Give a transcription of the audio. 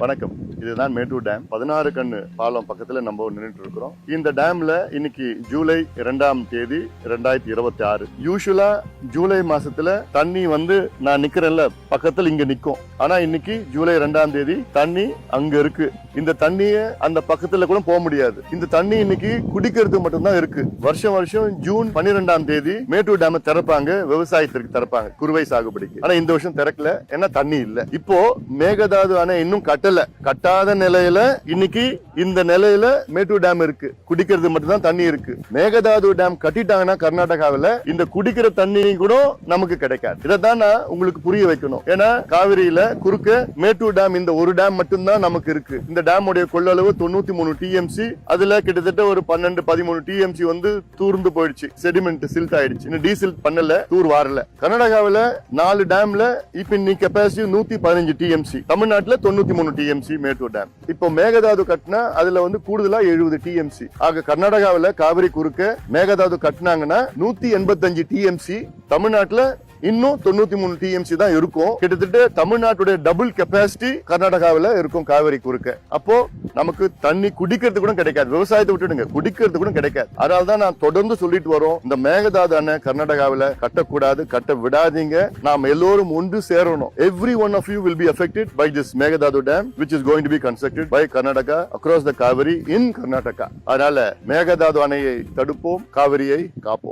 வணக்கம். இதுதான் மேட்டூர் டேம். 16 கண்ணு பாலம் பக்கத்துல நம்ம நின்றுட்டு இருக்கிறோம். இந்த டேம்ல இன்னைக்கு ஜூலை 2ஆம் தேதி 2026. யூசுவலா ஜூலை மாசத்துல தண்ணி நான் நிக்கிறேன்ல பக்கத்துல இங்க நிக்கும். ஆனா இன்னைக்கு ஜூலை 2ஆம் தேதி தண்ணி அங்க இருக்கு. இந்த தண்ணிய அந்த பக்கத்துல கூட போக முடியாது. இந்த தண்ணி இன்னைக்கு குடிக்கிறதுக்கு மட்டும்தான் இருக்கு. வருஷம் வருஷம் ஜூன் 12ஆம் தேதி மேட்டூர் டேம் திறப்பாங்க, விவசாயத்திற்கு திறப்பாங்க, குறுவை சாகுபடிக்கு. ஆனா இந்த வருஷம் திறக்கல, ஏன்னா தண்ணி இல்ல. இப்போ மேகதாது அணை இன்னும் கட்டாத நிலையில இன்னைக்கு இந்த நிலையில மேட்டூர் டேம் இருக்கு. குடிக்கிறது மட்டும்தான் தண்ணி இருக்கு. மேகதாது டேம் கட்டிட்டாங்கன்னா கர்நாடகாவில இந்த குடிக்கிற தண்ணி கூட நமக்கு கிடைக்காது. இதைத்தான் நான் உங்களுக்கு புரிய வைக்கணும். ஏன்னா காவிரியில குறுக்க மேட்டூர் டேம் இந்த ஒரு டேம் மட்டும்தான் நமக்கு இருக்கு. இந்த டேம் உடைய கொள்ளளவு 93 டிஎம்சி. அதுல கிட்டத்தட்ட ஒரு 12-13 டிஎம்சி தூர்ந்து போயிடுச்சு. செடிமெண்ட் சில்ட் ஆயிடுச்சு. இன்னும் டீசில்ட் பண்ணல, தூர் வாரல. கர்நாடகாவில 4 டேம்ல இப்ப நீ கெப்பாசிட்டி 115 டிஎம்சி. தமிழ்நாட்டுல 93 டிஎம்சி மேட்டூர் டேம். இப்போ மேகதாது கட்டினா அதுல கூடுதலா 70 டிஎம்சி. ஆக கர்நாடகாவில காவிரி குறுக்க மேகதாது கட்டினாங்கன்னா 185 டிஎம்சி. தமிழ்நாட்டுல இன்னும் 93 டிஎம்சி தான் இருக்கும். கிட்டத்தட்ட தமிழ்நாட்டுடைய டபுள் கெப்பாசிட்டி கர்நாடகாவில இருக்கும் காவிரி குறுக்க. அப்போ நமக்கு தண்ணி குடிக்கிறது கூட கிடைக்காது. விவசாயத்தை விட்டுடுங்க, குடிக்கிறது கூட கிடைக்காது. அதனாலதான் நான் தொடர்ந்து சொல்லிட்டு வரோம், இந்த மேகதாது அணை கர்நாடகாவில கட்டக்கூடாது, கட்ட விடாதீங்க. நாம் எல்லோரும் ஒன்று சேரணும். Every one of you will be affected by this Meghdadu dam, which is going to be constructed by Karnataka across the Kaveri in Karnataka. அதனால மேகதாது அணையை தடுப்போம், காவிரியை காப்போம்.